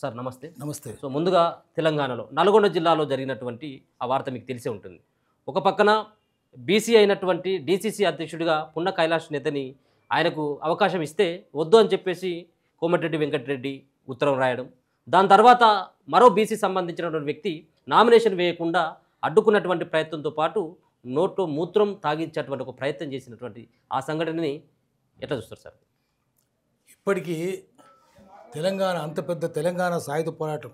Sir నమస్తే. నమస్తే. So ముందుగా తెలంగాణలో నల్గొండ జిల్లాలో జరిగినటువంటి ఆ వార్త మీకు తెలిసే ఉంటుంది. ఒక పక్కన బీసీ అయినటువంటి డీసీసీ అధ్యక్షుడిగా పున్న కైలాష్ నేతని ఆయనకు అవకాశం ఇస్తే వద్దు అని చెప్పేసి కోమటిరెడ్డి వెంకటరెడ్డి ఉత్తరం రాయడం, దాని తర్వాత మరో బీసీ సంబంధించినటువంటి వ్యక్తి నామినేషన్ వేయకుండా అడ్డుకున్నటువంటి ప్రయత్నంతో పాటు నోట్లో మూత్రం తాగించేటువంటి ఒక ప్రయత్నం చేసినటువంటి ఆ సంఘటనని ఎట్లా చూస్తారు సార్? ఇప్పటికీ తెలంగాణ అంత పెద్ద తెలంగాణ సాయుధ పోరాటం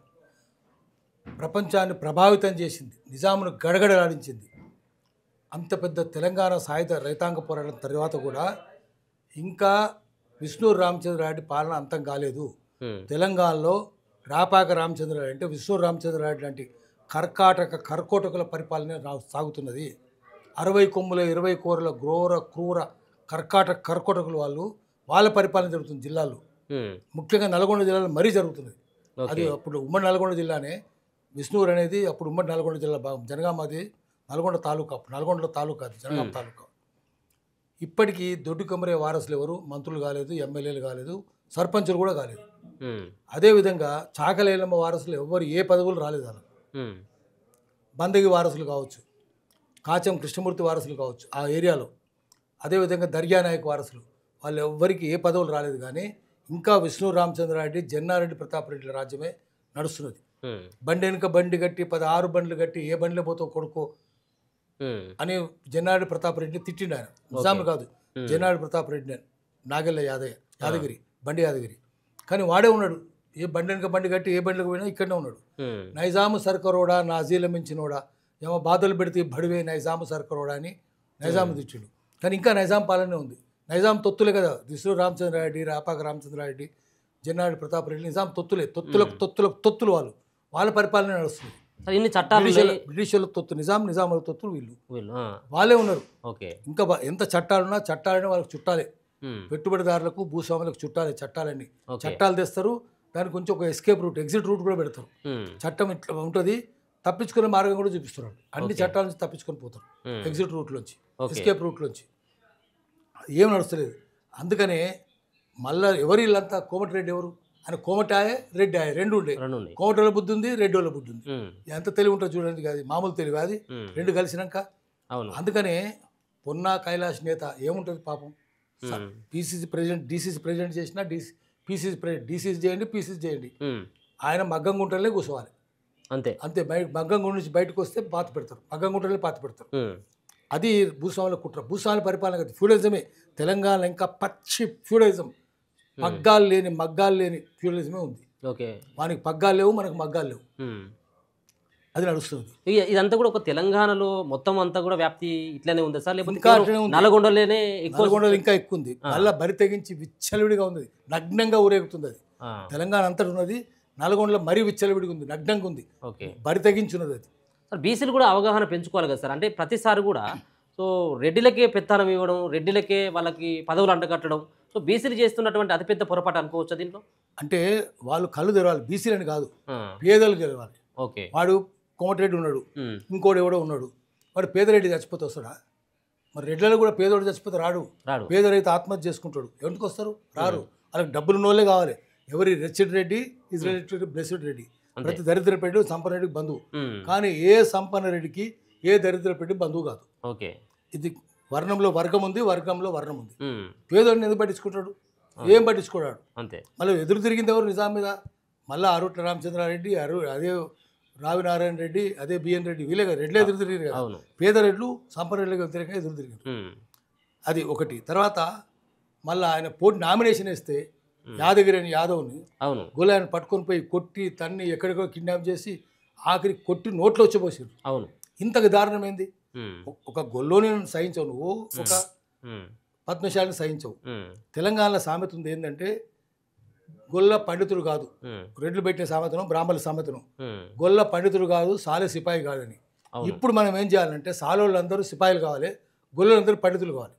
ప్రపంచాన్ని ప్రభావితం చేసింది, నిజామును గడగడలాడించింది. అంత పెద్ద తెలంగాణ సాయుధ రైతాంగ పోరాటం తర్వాత కూడా ఇంకా విష్ణూరు రామచంద్రారెడ్డి పాలన అంతం కాలేదు. తెలంగాణలో రాపాక రామచంద్రారెడ్డి అంటే విష్ణూరు రామచంద్రారెడ్డి లాంటి కర్కోటకుల పరిపాలన సాగుతున్నది. 60 కొమ్ముల 20 కోరల క్రూర కర్కోటకులు వాళ్ళ పరిపాలన జరుగుతుంది జిల్లాలో. ముఖ్యంగా నల్గొండ జిల్లాలో మరీ జరుగుతున్నది. అది అప్పుడు ఉమ్మడి నల్గొండ జిల్లానే. విష్ణూరు అనేది అప్పుడు ఉమ్మడి నల్గొండ జిల్లా భాగం. జనగామది నల్గొండ తాలూకా, అప్పుడు నల్గొండలో తాలూకా, అది జనగామ తాలూకా. ఇప్పటికీ దొడ్డి కొమరే వారసులు ఎవరు మంత్రులు కాలేదు, ఎమ్మెల్యేలు కాలేదు, సర్పంచులు కూడా కాలేదు. అదేవిధంగా చాకలేలమ్మ వారసులు ఎవరు ఏ పదవులు రాలేదు. అలా బందగి వారసులు కావచ్చు, కాచం కృష్ణమూర్తి వారసులు కావచ్చు ఆ ఏరియాలో. అదేవిధంగా దర్గా నాయక్ వారసులు వాళ్ళు ఎవ్వరికి ఏ పదవులు రాలేదు. కానీ ఇంకా విష్ణు రామచంద్రారెడ్డి, జన్నారెడ్డి ప్రతాప్ రెడ్డిల రాజ్యమే నడుస్తున్నది. బండి వెనుక బండి కట్టి 16 బండ్లు కట్టి ఏ బండిలో పోతావు కొడుకో అని జన్నారెడ్డి ప్రతాప్ రెడ్డిని తిట్టిండు ఆయన. నిజాము కాదు, జన్నారెడ్డి ప్రతాప్ రెడ్డి నాగెల్ల యాదగిరి, బండి యాదగిరి. కానీ వాడే ఉన్నాడు. ఏ బండి వెనుక బండి కట్టి ఏ బండికి పోయినా ఇక్కడనే ఉన్నాడు. నైజాము సర్కరోడా నాజీల మించినోడా, ఏమో బాధలు పెడితే బడివే నైజాము సర్కరోడా అని నైజాము తిట్టిండు. కానీ ఇంకా నైజాం పాలనే ఉంది. నైజాం తొత్తులే కదా, విష్ణు రామచంద్రారెడ్డి, రాపాక రామచంద్రారెడ్డి, జన్నారెడ్డి ప్రతాప్ రెడ్డి, నిజాం తొత్తులే. తొత్తులు వాళ్ళ పరిపాలన నడుస్తుంది. ఇన్ని చట్టాలు బ్రిటిషర్ల తొత్తు నిజాముల తొత్తులు వీళ్ళు వాళ్ళే ఉన్నారు. ఇంకా ఎంత చట్టాలున్నా చట్టాలని వాళ్ళకి చుట్టాలే. పెట్టుబడిదారులకు భూస్వాములకు చుట్టాలే చట్టాలన్నీ. చట్టాలు తెస్తారు, దానికి కొంచెం ఒక ఎస్కేప్ రూట్, ఎగ్జిట్ రూట్ కూడా పెడతారు. చట్టం ఇట్లా ఉంటుంది, తప్పించుకునే మార్గం కూడా చూపిస్తున్నారు. అన్ని చట్టాల నుంచి తప్పించుకొని పోతారు ఎగ్జిట్ రూట్లోంచి, ఎస్కేప్ రూట్లోంచి. ఏం నడుస్తలేదు. అందుకనే మళ్ళా ఎవరు వీళ్ళంతా కోమటిరెడ్డి ఎవరు అని కోమటాయే రెడ్డి ఆయే రెండు ఉండే. కోమటోళ్ళ బుద్ధి ఉంది, రెడ్డి వాళ్ళ బుద్ధి ఉంది. ఎంత తెలివి ఉంటుంది చూడండి, కాదు మామూలు తెలివి అది రెండు కలిసినాక. అందుకనే పొన్నా కైలాష్ నేత ఏముంటుంది పాపం. పీసీసీ ప్రెసిడెంట్, డీసీసీ ప్రెసిడెంట్ చేసినా పీసీసీ ప్రెసిడెంట్, డీసీసీ చేయండి, పీసీసీ చేయండి, ఆయన మగ్గం గుంటలే కూర్చోవాలి అంతే. మగ్గం గుంట నుంచి బయటకు వస్తే పాత పెడతారు, మగ్గం గుంటలే పాత పెడతారు. అది భూస్వాముల కుట్ర, భూస్వాముల పరిపాలన కదా. ఫ్యూడలిజమే తెలంగాణ, ఇంకా పచ్చి ఫ్యూడలిజం. మగ్గాలు లేని ఫ్యూడలిజమే ఉంది. మనకి పగ్గాలు లేవు, మనకు మగ్గాలు లేవు, అది నడుస్తుంది. ఇదంతా కూడా ఒక తెలంగాణలో మొత్తం అంతా కూడా వ్యాప్తి ఇట్లానే ఉందా సార్? లేకపోతే నల్గొండలోనే ఇంకా ఎక్కువ ఉంది. మళ్ళీ బరి తెగించి విచ్చలవిడిగా ఉంది, నగ్నంగా ఊరేగుతుంది. అది తెలంగాణ అంతటి ఉన్నది, నల్గొండలో మరీ విచ్చలవిడిగా ఉంది, నగ్నంగా ఉంది, బరి తెగించున్నది. అది సార్ బీసీలు కూడా అవగాహన పెంచుకోవాలి కదా సార్. అంటే ప్రతిసారి కూడా సో రెడ్డిలకే పెత్తనం ఇవ్వడం, రెడ్డిలకే వాళ్ళకి పదవులు అంటగట్టడం, సో బీసీలు చేస్తున్నటువంటి అతిపెద్ద పొరపాటు అనుకోవచ్చు దీంట్లో. అంటే వాళ్ళు కళ్ళు తెరవాలి, బీసీలని కాదు, పేదలు తెరవాలి. వాడు కోమటిరెడ్డి ఉన్నాడు, ఇంకోటి ఎవడో ఉన్నాడు, వాడు పేదరెడ్డి చచ్చిపోతే వస్తాడా? మరి రెడ్లలో కూడా పేదోడు చచ్చిపోతే రాడు. పేదరైతే ఆత్మహత్య చేసుకుంటాడు, ఎందుకు వస్తారు? రారు. వాళ్ళకి డబ్బులు ఉన్నోళ్ళే కావాలి. ఎవరి రిచెడ్ Reddy is related blessed Reddy. ప్రతి దరిద్ర రెడ్డి సంపన్న రెడ్డికి బంధువు, కానీ ఏ సంపన్న రెడ్డికి ఏ దరిద్ర రెడ్డి బంధువు కాదు. ఇది వర్ణంలో వర్గం ఉంది, వర్గంలో వర్ణం ఉంది. పేదోడిని ఎందుకు పట్టించుకుంటాడు? ఏం పట్టించుకోడాడు. మళ్ళీ ఎదురు తిరిగింది ఎవరు నిజాం మీద? మళ్ళీ అరుట్ల రామచంద్రారెడ్డి, అదే రావి నారాయణ రెడ్డి, అదే బిఎన్ రెడ్డి, వీళ్ళే కదా రెడ్లు ఎదురు తిరిగారు కదా. పేద రెడ్లు సంపన్న రెడ్డికి వ్యతిరేకంగా ఎదురు తిరిగారు. అది ఒకటి. తర్వాత మళ్ళీ ఆయన పోటీ నామినేషన్ వేస్తే యాదగిరి అని యాదవ్ని గొల్లాయని పట్టుకొని పోయి కొట్టి తన్ని ఎక్కడికో కిడ్నాప్ చేసి ఆఖరి కొట్టి నోట్లో వచ్చిపోసారు. ఇంతకు దారుణం ఏంది? ఒక గొల్లోని సహించవు నువ్వు, ఒక పద్మశాలిని సహించవు. తెలంగాణలో సామెత ఉంది ఏంటంటే, గొల్ల పండితుడు కాదు, రెడ్లు పెట్టిన సామెతను, బ్రాహ్మణుల సామెతను, గొల్ల పండితుడు కాదు, సాలే సిపాయి కాదని. ఇప్పుడు మనం ఏం చేయాలంటే, సాలోళ్ళందరూ సిపాయిలు కావాలి, గొల్లలందరూ పండితులు కావాలి.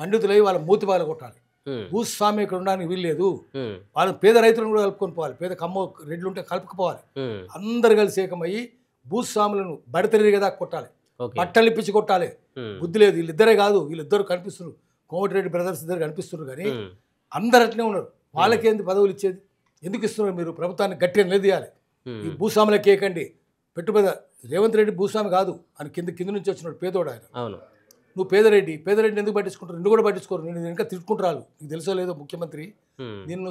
పండితులై వాళ్ళ మూతి బాల కొట్టాలి. భూస్వామి ఇక్కడ ఉండడానికి వీల్లేదు. వాళ్ళు పేద రైతులను కూడా కలుపుకొని పోవాలి. పేద కమ్మ రెడ్లు ఉంటే కలుపుకుపోవాలి. అందరు కలిసి ఏకమయ్యి భూస్వాములను బడితెరిగి కదా కొట్టాలి, బట్టలు ఇప్పించి కొట్టాలి. బుద్ధి లేదు. వీళ్ళిద్దరే కాదు, వీళ్ళిద్దరు కనిపిస్తున్నారు, కోమటిరెడ్డి బ్రదర్స్ ఇద్దరు కనిపిస్తున్నారు. కానీ అందరు అట్లే ఉన్నారు. వాళ్ళకేంది పదవులు ఇచ్చేది? ఎందుకు ఇస్తున్నారు మీరు? ప్రభుత్వాన్ని గట్టిగా నిలదీయాలి. ఉమ్. ఈ భూస్వాములకు కేకండి పెట్టుబడి. రేవంత్ రెడ్డి భూస్వామి కాదు, అని కింద నుంచి వచ్చినాడు పేదోడు ఆయన. అవును. నువ్వు పేదరెడ్డిని ఎందుకు పట్టించుకుంటారు? నిన్ను కూడా పట్టించుకోరు. నేను ఇంకా తిట్టుకుంటారు. నీకు తెలుసో లేదో ముఖ్యమంత్రి ఉమ్. నిన్ను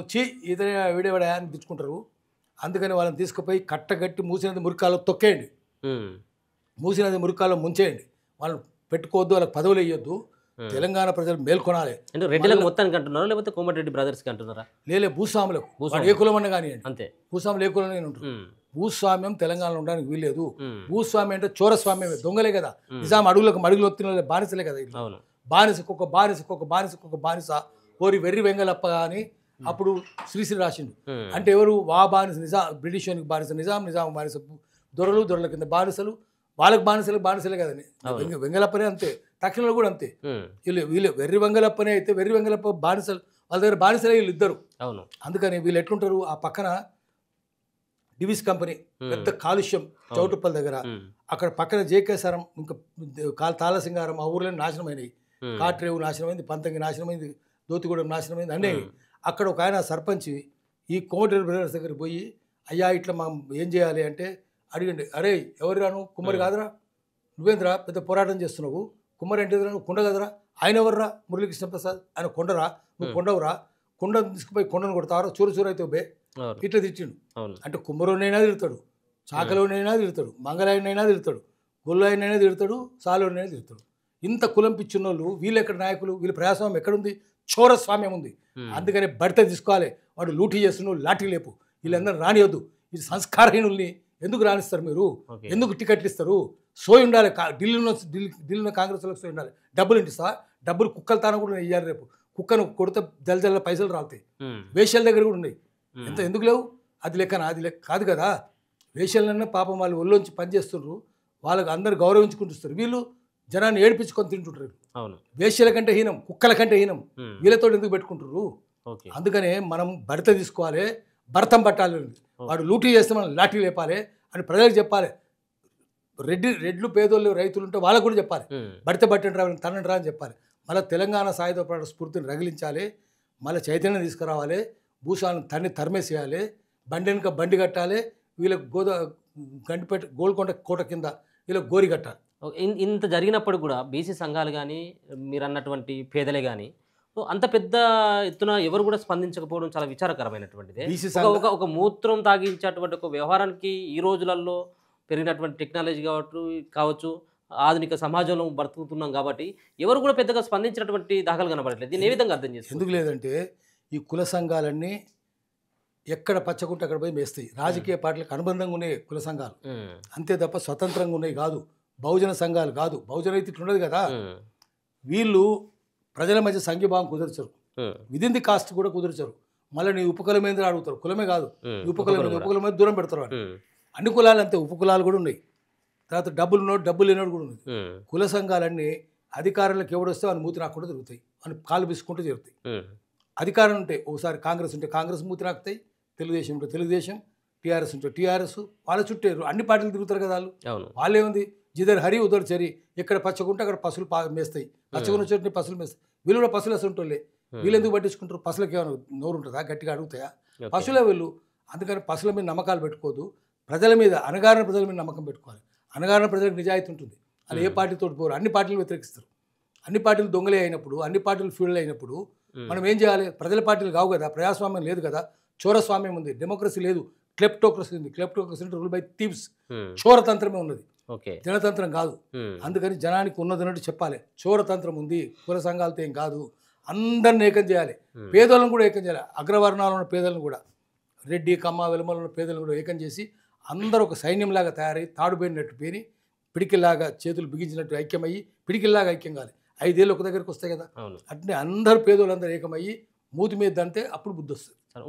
ఇతర వీడేవాడా అని తిట్టుకుంటారు. అందుకని వాళ్ళని తీసుకుపోయి కట్టగట్టి మూసినది మురికాలో తొక్కేయండి, ఉమ్. మూసినది మురికాలో ముంచేయండి. వాళ్ళని పెట్టుకోవద్దు, వాళ్ళకి పదవులు వేయొద్దు. తెలంగాణ ప్రజలు మేల్కొనాలి. అంటే రెడ్డిలకు మొత్తానికి అంటున్నారా లేకపోతే కోమటిరెడ్డి బ్రదర్స్కి అంటున్నారా? లేలే భూస్వాములకు, వాడు ఏ కులం అన్నా కానివ్వండి, అంతే. భూస్వాములు ఏ కులం ఉంటారు. ఉమ్. భూస్వామ్యం తెలంగాణలో ఉండడానికి వీల్లేదు. ఉమ్. భూస్వామ్యం అంటే చోరస్వామ్యమే, దొంగలే కదా. నిజాం అడుగులు ఒత్తిన బానిసలే కదా వీళ్ళు. అవును. బానిసకొక బానిస ఓరి వెర్రి వెంగలప్ప అని అప్పుడు శ్రీశ్రీ రాసిండు. ఉమ్. అంటే ఎవరు? వా బానిస నిజాం, బ్రిటిషోనికి బానిస నిజాం బానిస, దొరల కింద బానిసలు, వాళ్ళకి బానిసలే కదండి. వెంగలప్పనే అంతే, తక్షణంలో కూడా అంతే. ఉమ్. వీళ్ళు వెర్రి వెంగలప్పనే అయితే వెర్రి వెంగలప్ప బానిసలు, వాళ్ళ దగ్గర బానిసలే వీళ్ళు ఇద్దరు. అవును. అందుకని వీళ్ళు ఎట్లుంటారు? ఆ పక్కన డివిస్ కంపెనీ పెద్ద కాలుష్యం చౌటుప్పల్ దగ్గర, ఉమ్. అక్కడ పక్కన జేకేసారం, ఇంకా తాళసింగారం, ఆ ఊర్లో నాశనమైనవి. ఉమ్. కాట్రేవు నాశనమైంది, పంతంగి నాశనమైంది, దోతిగూడెం నాశనమైంది అన్నీ. అక్కడ ఒక ఆయన సర్పంచ్ ఈ కోమటిరెడ్డి బ్రదర్స్ దగ్గరికి పోయి, అయ్యా ఇట్లా మనం ఏం చేయాలి అంటే అడిగండి. అరే ఎవరు రాను? కుమ్మరి కాదురా, నువ్వేంద్రా పెద్ద పోరాటం చేస్తున్నావు? కుమ్మరి అంటే నువ్వు కుండ కదరా? ఆయన ఎవర్రా? మురళీకృష్ణ ప్రసాద్. ఆయన కొండరా? నువ్వు కొండవురా? కొండ తీసుకుపోయి కొండను కొడతావరా? చూరు అయితే బే అవును. ఇట్లా తిట్టిండు. అవును. అంటే కుమ్మరోనైనా తిడతాడు, చాకలోనైనా తిడతాడు, మంగళాయనైనా తిడతాడు, గొల్లాయనైనా తిడతాడు, సాలోనైనా తిడతాడు. ఇంత కులం పిచ్చున్నోళ్ళు వీళ్ళు ఎక్కడ నాయకులు? వీళ్ళ ప్రజాస్వామ్యం ఎక్కడుంది? చోరస్వామ్యం ఉంది. అందుకని బడిత తీసుకోవాలి. వాడు లూటీ చేస్తున్నాడు, లాఠీ లేపు. వీళ్ళందరూ రానియొద్దు. ఈ సంస్కారహీనుల్ని ఎందుకు రాణిస్తారు మీరు? ఓకే. ఎందుకు టికెట్లు ఇస్తారు? సోయి ఉండాలి. ఢిల్లీలో కాంగ్రెస్లోకి సోయి ఉండాలి. డబ్బులు ఇంటిస్తా, డబ్బులు కుక్కల తాను కూడా ఇవ్వాలి. రేపు కుక్కను కొడితే జల పైసలు రాలుతాయి. ఉమ్. వేషాల దగ్గర కూడా ఉన్నాయి. ఎందుకు లేవు? అది లెక్కన? అది లెక్క కాదు కదా. వేషాలన్నా పాపం వాళ్ళు ఒళ్ళొంచి పనిచేస్తుండ్రు, వాళ్ళకి అందరు గౌరవించుకుంటుస్తారు. వీళ్ళు జనాన్ని ఏడిపించుకొని తింటుంటారు. అవును. వేష్యల కంటే హీనం, కుక్కల కంటే హీనం. ఉమ్. వీళ్ళతో ఎందుకు పెట్టుకుంటారు? ఓకే. అందుకనే మనం భర్త తీసుకోవాలి, భర్తం పట్టాలి. వాడు లూటీ చేస్తే మనం లాఠీ లేపాలి అని ప్రజలకు చెప్పాలి. రెడ్లు పేదోళ్ళు రైతులు ఉంటే వాళ్ళకు కూడా చెప్పాలి. ఉమ్. భర్త పట్టిన రా తనండి రా అని చెప్పాలి. మళ్ళీ తెలంగాణ సాయుధ పోరాట స్ఫూర్తిని రగిలించాలి, మళ్ళీ చైతన్యం తీసుకురావాలి, భూషాలను తరిమేసేయాలి, బండి వెనుక బండి కట్టాలి. వీళ్ళకి గండిపేట గోల్కొండ కోట కింద వీళ్ళకి గోరి కట్టాలి. ఇంత జరిగినప్పుడు కూడా బీసీ సంఘాలు కానీ మీరు అన్నటువంటి పేదలే కానీ అంత పెద్ద ఎత్తున ఎవరు కూడా స్పందించకపోవడం చాలా విచారకరమైనటువంటిది. బీసీ ఒక మూత్రం తాగించేటువంటి ఒక వ్యవహారానికి ఈ రోజులలో పెరిగినటువంటి టెక్నాలజీ కావచ్చు, ఆధునిక సమాజంలో బ్రతుకుతున్నాం కాబట్టి ఎవరు కూడా పెద్దగా స్పందించినటువంటి దాఖలు కనబడట్లేదు. దీన్ని ఏ విధంగా అర్థం చేస్తారు? ఎందుకు లేదంటే ఈ కుల సంఘాలన్నీ ఎక్కడ పచ్చకుంటే అక్కడ పోయి మేస్తాయి. రాజకీయ పార్టీలకు అనుబంధంగా ఉన్నాయి కుల సంఘాలు, అంతే తప్ప స్వతంత్రంగా ఉన్నాయి కాదు. బహుజన సంఘాలు కాదు. బహుజన అయితే ఇట్లా ఉండదు కదా. వీళ్ళు ప్రజల మధ్య సంఘీభావం కుదర్చరు, విదిన్ ది కాస్ట్ కూడా కుదర్చరు. మళ్ళీ నీ ఉపకులం ఏంద్ర అడుగుతారు. కులమే కాదు, ఉపకులం మీద దూరం పెడతారు. అన్ని కులాలు అంతే, ఉపకులాలు కూడా ఉన్నాయి. తర్వాత డబ్బులు లేనోడు కూడా ఉంది. కుల సంఘాలన్నీ అధికారంలోకి ఎవడొస్తే వాళ్ళు మూతి రాకుండా తిరుగుతాయి, వాళ్ళు కాలు బిసుకుంటూ తిరుగుతాయి. అధికారం ఉంటే ఒకసారి కాంగ్రెస్ ఉంటే కాంగ్రెస్ మూతి రాకుతాయి, తెలుగుదేశం ఉంటే తెలుగుదేశం, టీఆర్ఎస్ ఉంటే టీఆర్ఎస్, వాళ్ళ చుట్టే అన్ని పార్టీలు తిరుగుతారు కదా వాళ్ళు ఏముంది జిదర్ హరి ఉదర్ చరి, ఎక్కడ పచ్చకుంటే అక్కడ పసులు మేస్తాయి, పచ్చకున్న చోటు పసులు మేస్తాయి. వీళ్ళు కూడా పసులు వేస్తుంటోళ్ళే. వీళ్ళు ఎందుకు పట్టించుకుంటారు? పసులకి ఏమైనా నోరు ఉంటుందా? గట్టిగా అడుగుతాయా? పశువులే వీళ్ళు. అందుకని పశువుల మీద నమ్మకాలు పెట్టుకోదు, ప్రజల మీద, అనగారిన ప్రజల మీద నమ్మకం పెట్టుకోవాలి. అనగారిన ప్రజలకు నిజాయితీ ఉంటుంది. అలా ఏ పార్టీతో పోరు, అన్ని పార్టీలు వ్యతిరేకిస్తారు. అన్ని పార్టీలు దొంగలే అయినప్పుడు, అన్ని పార్టీలు ఫ్యూడల్ అయినప్పుడు మనం ఏం చేయాలి? ప్రజల పార్టీలు కావు కదా, ప్రజాస్వామ్యం లేదు కదా, చోరస్వామ్యం ఉంది, డెమోక్రసీ లేదు, క్లెప్టోక్రసీ ఉంది. క్లెప్టోక్రసీ అంటే రూల్ బై థీవ్స్, చోరతంత్రమే ఉన్నది, జనతంత్రం కాదు. అందుకని జనానికి ఉన్నదన్నట్టు చెప్పాలి. చోరతంత్రం ఉంది, కుల సంఘాలతో ఏం కాదు, అందరిని ఏకం చేయాలి. పేదలను కూడా ఏకం చేయాలి. అగ్రవర్ణాలు ఉన్న పేదలను కూడా, రెడ్డి కమ్మ వెలుమల ఉన్న పేదలను కూడా ఏకం చేసి అందరూ ఒక సైన్యంలాగా తయారై తాడుపోయినట్టు పేరి పిడికిల్లాగా చేతులు బిగించినట్టు ఐక్యమయ్యి పిడికిల్లాగా ఐక్యం కావాలి. 5 ఏళ్ళు ఒక దగ్గరికి వస్తాయి కదా, అట్నే అందరు పేదోళ్ళందరూ ఏకమయ్యి మూతి మీద దంతే అప్పుడు బుద్ధి వస్తుంది.